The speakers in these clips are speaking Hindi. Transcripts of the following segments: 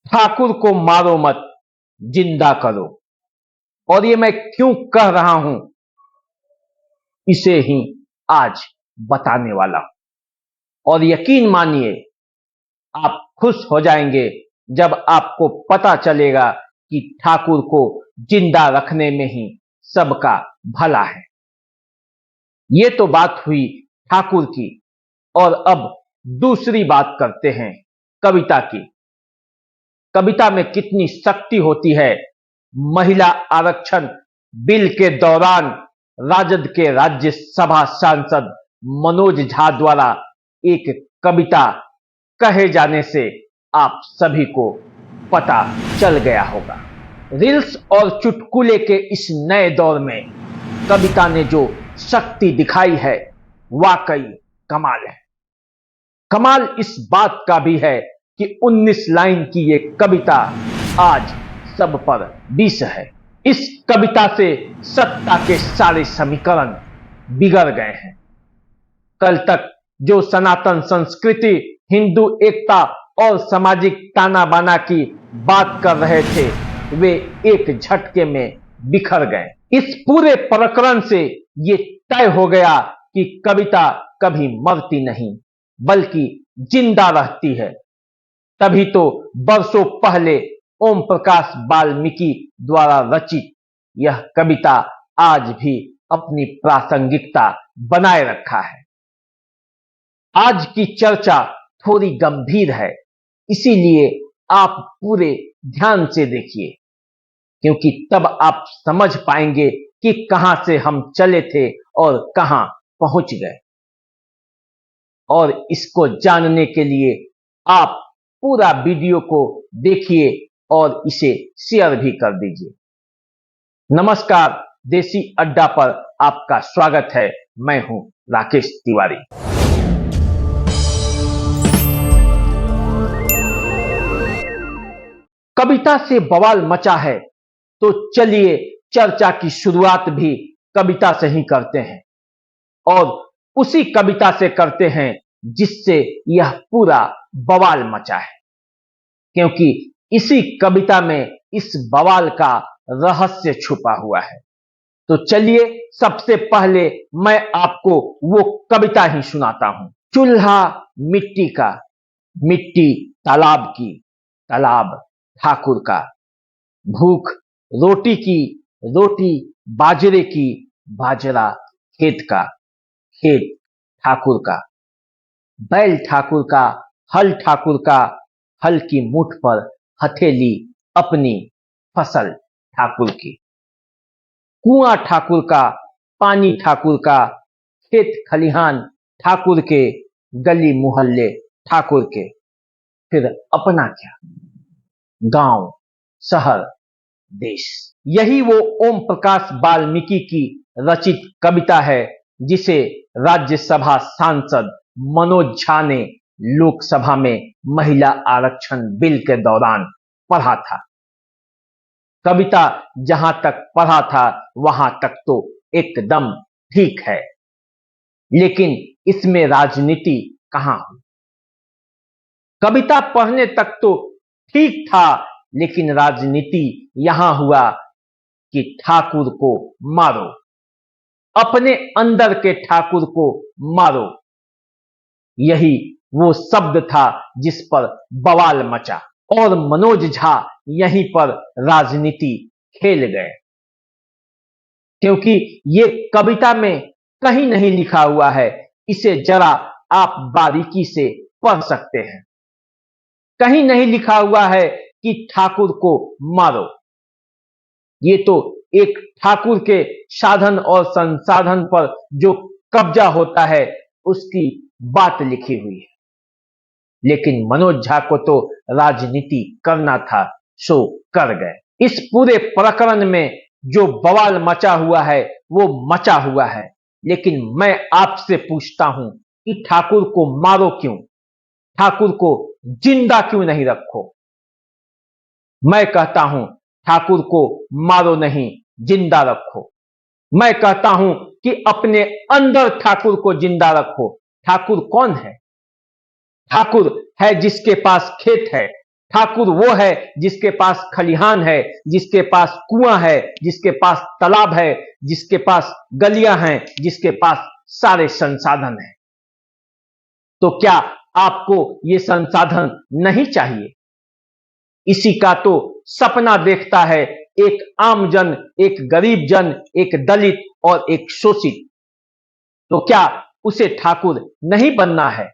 ठाकुर को मारो मत, जिंदा करो। और ये मैं क्यों कह रहा हूं, इसे ही आज बताने वाला हूं। और यकीन मानिए, आप खुश हो जाएंगे जब आपको पता चलेगा कि ठाकुर को जिंदा रखने में ही सबका भला है। ये तो बात हुई ठाकुर की, और अब दूसरी बात करते हैं कविता की। कविता में कितनी शक्ति होती है। महिला आरक्षण बिल के दौरान राजद के राज्यसभा सांसद मनोज झा द्वारा एक कविता कहे जाने से आप सभी को पता चल गया होगा। रील्स और चुटकुले के इस नए दौर में कविता ने जो शक्ति दिखाई है, वाकई कमाल है। कमाल इस बात का भी है कि 19 लाइन की ये कविता आज सब पर विष है। इस कविता से सत्ता के सारे समीकरण बिगड़ गए हैं। कल तक जो सनातन संस्कृति, हिंदू एकता और सामाजिक ताना बाना की बात कर रहे थे, वे एक झटके में बिखर गए। इस पूरे प्रकरण से ये तय हो गया कि कविता कभी मरती नहीं, बल्कि जिंदा रहती है। तभी तो वर्षों पहले ओम प्रकाश वाल्मीकि द्वारा रचित यह कविता आज भी अपनी प्रासंगिकता बनाए रखा है। आज की चर्चा थोड़ी गंभीर है, इसीलिए आप पूरे ध्यान से देखिए, क्योंकि तब आप समझ पाएंगे कि कहां से हम चले थे और कहां पहुंच गए। और इसको जानने के लिए आप पूरा वीडियो को देखिए और इसे शेयर भी कर दीजिए। नमस्कार, देसी अड्डा पर आपका स्वागत है। मैं हूं राकेश तिवारी। कविता से बवाल मचा है, तो चलिए चर्चा की शुरुआत भी कविता से ही करते हैं, और उसी कविता से करते हैं जिससे यह पूरा बवाल मचा है, क्योंकि इसी कविता में इस बवाल का रहस्य छुपा हुआ है। तो चलिए सबसे पहले मैं आपको वो कविता ही सुनाता हूं। चूल्हा मिट्टी का, मिट्टी तालाब की, तालाब ठाकुर का। भूख रोटी की, रोटी बाजरे की, बाजरा खेत का, खेत ठाकुर का। बैल ठाकुर का, हल ठाकुर का, हल की मुठ पर हथेली अपनी, फसल ठाकुर की। कुआं ठाकुर का, पानी ठाकुर का, खेत खलिहान ठाकुर के, गली मोहल्ले ठाकुर के। फिर अपना क्या, गांव, शहर, देश। यही वो ओम प्रकाश वाल्मीकि की रचित कविता है, जिसे राज्यसभा सांसद मनोज झा ने लोकसभा में महिला आरक्षण बिल के दौरान पढ़ा था। कविता जहां तक पढ़ा था वहां तक तो एकदम ठीक है, लेकिन इसमें राजनीति कहां हुई। कविता पढ़ने तक तो ठीक था, लेकिन राजनीति यहां हुआ कि ठाकुर को मारो, अपने अंदर के ठाकुर को मारो। यही वो शब्द था जिस पर बवाल मचा, और मनोज झा यहीं पर राजनीति खेल गए, क्योंकि ये कविता में कहीं नहीं लिखा हुआ है। इसे जरा आप बारीकी से पढ़ सकते हैं। कहीं नहीं लिखा हुआ है कि ठाकुर को मारो। ये तो एक ठाकुर के साधन और संसाधन पर जो कब्जा होता है उसकी बात लिखी हुई है। लेकिन मनोज झा को तो राजनीति करना था, सो कर गए। इस पूरे प्रकरण में जो बवाल मचा हुआ है वो मचा हुआ है, लेकिन मैं आपसे पूछता हूं कि ठाकुर को मारो क्यों, ठाकुर को जिंदा क्यों नहीं रखो। मैं कहता हूं ठाकुर को मारो नहीं, जिंदा रखो। मैं कहता हूं कि अपने अंदर ठाकुर को जिंदा रखो। ठाकुर कौन है? ठाकुर है जिसके पास खेत है, ठाकुर वो है जिसके पास खलिहान है, जिसके पास कुआं है, जिसके पास तालाब है, जिसके पास गलियां हैं, जिसके पास सारे संसाधन हैं। तो क्या आपको ये संसाधन नहीं चाहिए? इसी का तो सपना देखता है एक आम जन, एक गरीब जन, एक दलित और एक शोषित। तो क्या उसे ठाकुर नहीं बनना है?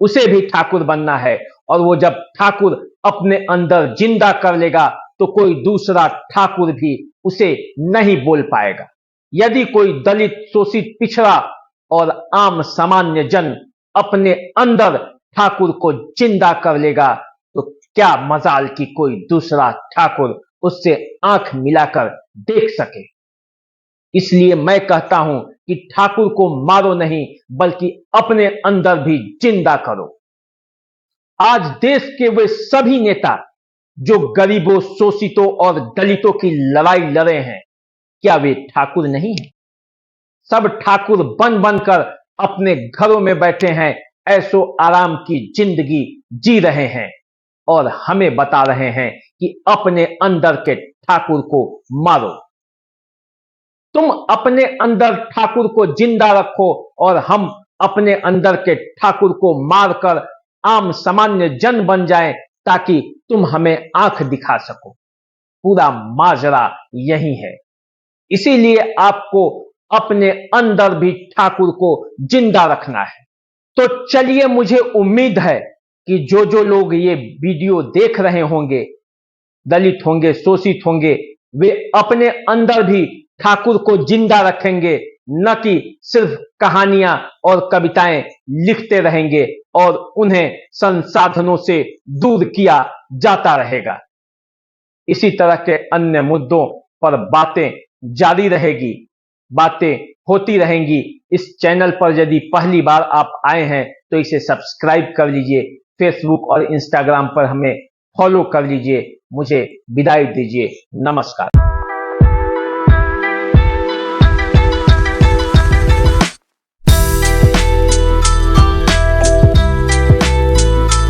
उसे भी ठाकुर बनना है, और वो जब ठाकुर अपने अंदर जिंदा कर लेगा तो कोई दूसरा ठाकुर भी उसे नहीं बोल पाएगा। यदि कोई दलित, शोषित, पिछड़ा और आम सामान्य जन अपने अंदर ठाकुर को जिंदा कर लेगा तो क्या मजाल कि कोई दूसरा ठाकुर उससे आंख मिलाकर देख सके। इसलिए मैं कहता हूं कि ठाकुर को मारो नहीं, बल्कि अपने अंदर भी जिंदा करो। आज देश के वे सभी नेता जो गरीबों, शोषितों और दलितों की लड़ाई लड़े हैं, क्या वे ठाकुर नहीं हैं? सब ठाकुर बन बनकर अपने घरों में बैठे हैं, ऐशो आराम की जिंदगी जी रहे हैं और हमें बता रहे हैं कि अपने अंदर के ठाकुर को मारो। तुम अपने अंदर ठाकुर को जिंदा रखो और हम अपने अंदर के ठाकुर को मारकर आम सामान्य जन बन जाएं, ताकि तुम हमें आंख दिखा सको। पूरा माजरा यही है। इसीलिए आपको अपने अंदर भी ठाकुर को जिंदा रखना है। तो चलिए, मुझे उम्मीद है कि जो लोग ये वीडियो देख रहे होंगे, दलित होंगे, शोषित होंगे, वे अपने अंदर भी ठाकुर को जिंदा रखेंगे, न कि सिर्फ कहानियां और कविताएं लिखते रहेंगे और उन्हें संसाधनों से दूर किया जाता रहेगा। इसी तरह के अन्य मुद्दों पर बातें जारी रहेगी, बातें होती रहेंगी। इस चैनल पर यदि पहली बार आप आए हैं तो इसे सब्सक्राइब कर लीजिए। फेसबुक और इंस्टाग्राम पर हमें फॉलो कर लीजिए। मुझे विदाई दीजिए। नमस्कार।